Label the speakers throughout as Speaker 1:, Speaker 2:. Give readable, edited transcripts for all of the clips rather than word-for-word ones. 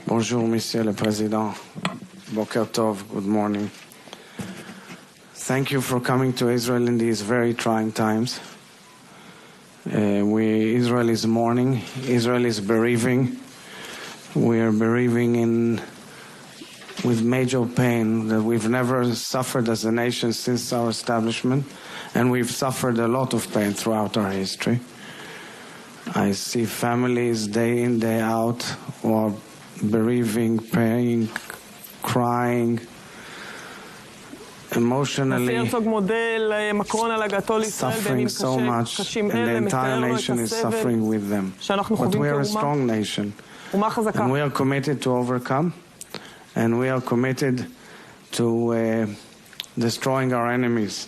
Speaker 1: Bonjour, Monsieur le Président. Boker Tov, good morning. Thank you for coming to Israel in these very trying times. Israel is mourning. Israel is bereaving. We are bereaving with major pain that we've never suffered as a nation since our establishment, and we've suffered a lot of pain throughout our history. I see families day in, day out who are bereaving, praying, crying, emotionally suffering so much, and the entire nation is suffering with them. But we are a strong nation, and we are committed to overcome, and we are committed to destroying our enemies.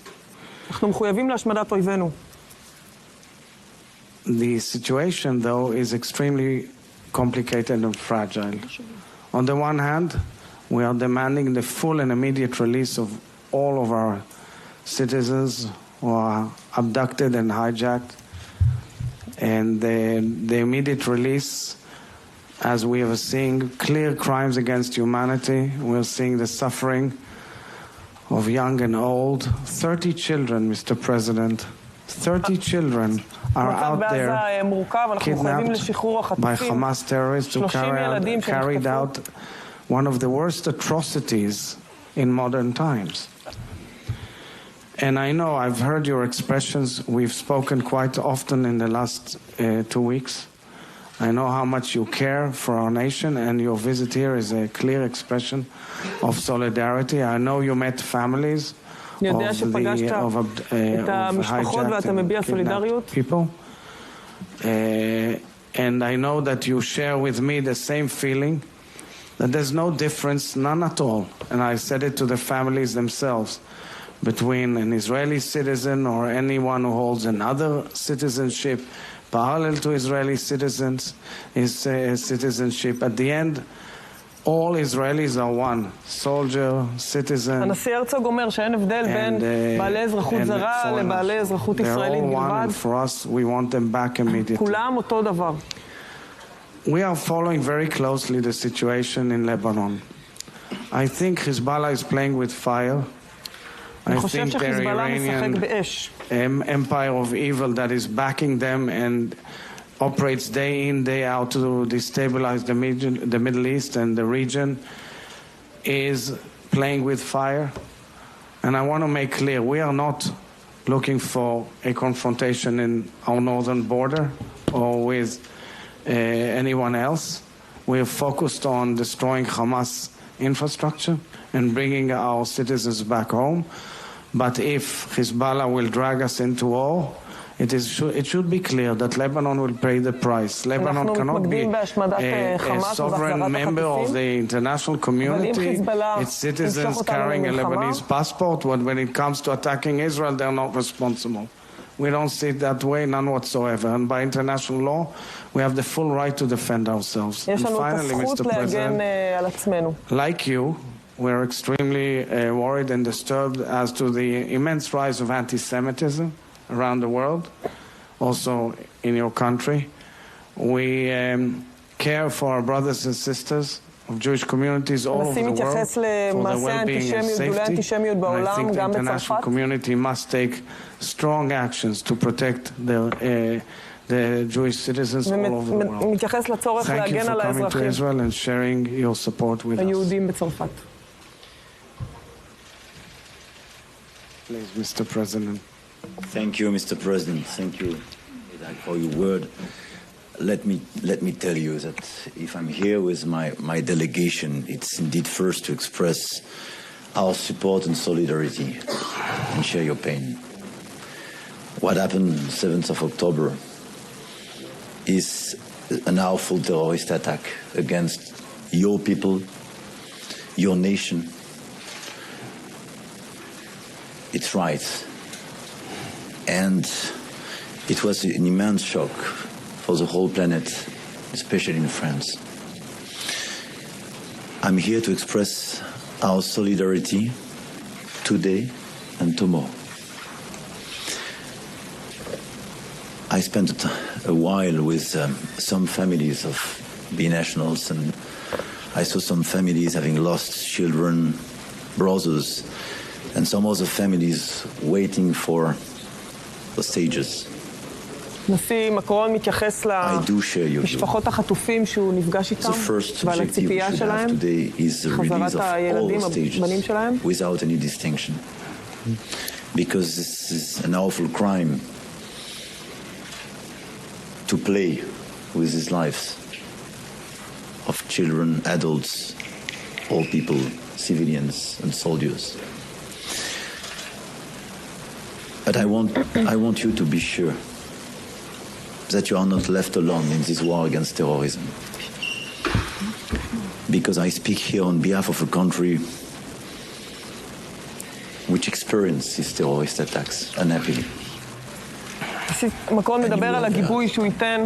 Speaker 1: The situation, though, is extremely complicated and fragile. On the one hand, we are demanding the full and immediate release of all of our citizens who are abducted and hijacked, and the immediate release, as we are seeing clear crimes against humanity. We're seeing the suffering of young and old. 30 children, Mr. President, 30 children are out there kidnapped by Hamas terrorists who carried out one of the worst atrocities in modern times. And I know, I've heard your expressions. We've spoken quite often in the last 2 weeks. I know how much you care for our nation, and your visit here is a clear expression of solidarity. I know you met families of hijacked and kidnapped people. And I know that you share with me the same feeling, that there's no difference, none at all, and I said it to the families themselves, between an Israeli citizen or anyone who holds another citizenship parallel to Israeli citizenship. At the end, all Israelis are one, soldier, citizen.
Speaker 2: הנשיא הרצוג אומר שאין הבדל בין בעלי אזרחות זרה לבעלי אזרחות ישראלית בלבד.
Speaker 1: For us, we want them back immediately.
Speaker 2: כולם אותו דבר.
Speaker 1: We are following very closely the situation in Lebanon. I think Hezbollah is playing with fire. I think their Iranian empire of evil that is backing them and operates day in, day out to destabilize the Middle East and the region is playing with fire. And I want to make clear, we are not looking for a confrontation in our northern border or with anyone else. We are focused on destroying Hamas infrastructure and bringing our citizens back home. But if Hezbollah will drag us into war, it should be clear that Lebanon will pay the price. Lebanon cannot be a sovereign member of the international community. Its citizens carrying a Lebanese passport, when it comes to attacking Israel, they're not responsible. We don't see it that way, none whatsoever. And by international law, we have the full right to defend ourselves. And finally, Mr. President, like you, we're extremely worried and disturbed as to the immense rise of anti-Semitism around the world, also in your country. We care for our brothers and sisters of Jewish communities all over the world, for their well-being and safety. And I think the international community must take strong actions to protect the Jewish citizens all over the world. Thank you for coming to Israel and sharing your support with us. Please, Mr. President.
Speaker 3: Thank you, Mr. President. Thank you for your word. Let me tell you that if I'm here with my delegation, it's indeed first to express our support and solidarity and share your pain. What happened 7th of October is an awful terrorist attack against your people, your nation, its rights. And it was an immense shock for the whole planet, especially in France. I'm here to express our solidarity today and tomorrow. I spent a while with some families of binationals and I saw some families having lost children, brothers, and some other families waiting for the stages.
Speaker 2: נשיא מקרון מתייחס למשפחות החטופים שהוא נפגש איתם ועל הציפייה שלהם, חזרת הילדים, הבנים שלהם.
Speaker 3: Without any distinction. Because this is an awful crime to play with these lives of children, adults, all people, civilians and soldiers. But I want you to be sure that you are not left alone in this war against terrorism. Because I speak here on behalf of a country which experiences terrorist attacks unhappily.
Speaker 2: מקרון מדבר על הגיבוי שהוא ייתן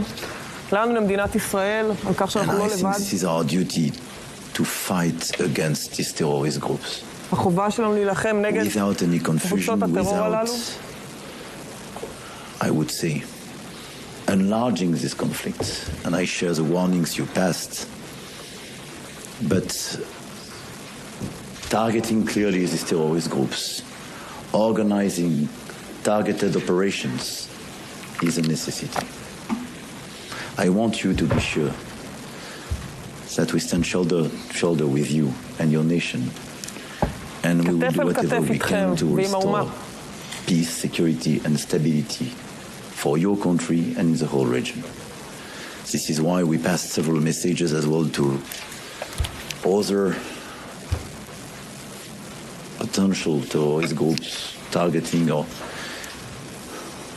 Speaker 2: לנו למדינת ישראל, על כך שאנחנו לא לבד.
Speaker 3: And I think this is our duty to fight against these terrorist groups.
Speaker 2: החובה שלנו להילחם נגד
Speaker 3: קבוצות הטרור הללו. I would say enlarging this conflict, and I share the warnings you passed, but targeting clearly these terrorist groups, organizing targeted operations is a necessity. I want you to be sure that we stand shoulder to shoulder with you and your nation, and we will do whatever we can to restore peace, security and stability for your country and in the whole region. This is why we passed several messages as well to other potential terrorist groups targeting or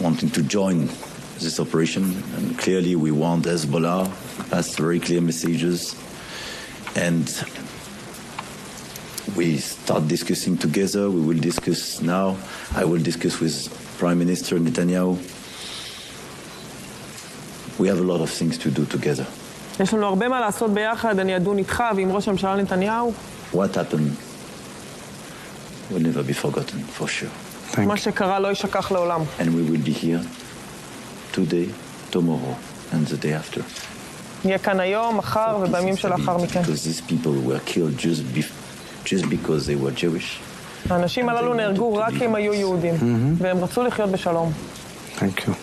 Speaker 3: wanting to join this operation. And clearly we want Hezbollah, passed very clear messages, and we start discussing together. We will discuss now. I will discuss with Prime Minister Netanyahu. We have a lot of things to do together.
Speaker 2: יש לנו הרבה מה לעשות ביחד, אני אדון איתך ועם ראש הממשלה נתניהו.
Speaker 3: What happened will never be forgotten, for sure.
Speaker 2: מה שקרה לא יישכח לעולם.
Speaker 3: And we will be here today, tomorrow, and the day after.
Speaker 2: נהיה כאן היום, מחר ובימים שלאחר מכן.
Speaker 3: Because these people were killed just because they were Jewish.
Speaker 2: האנשים הללו נהרגו רק כי הם היו יהודים, והם רצו לחיות בשלום.
Speaker 1: Thank you.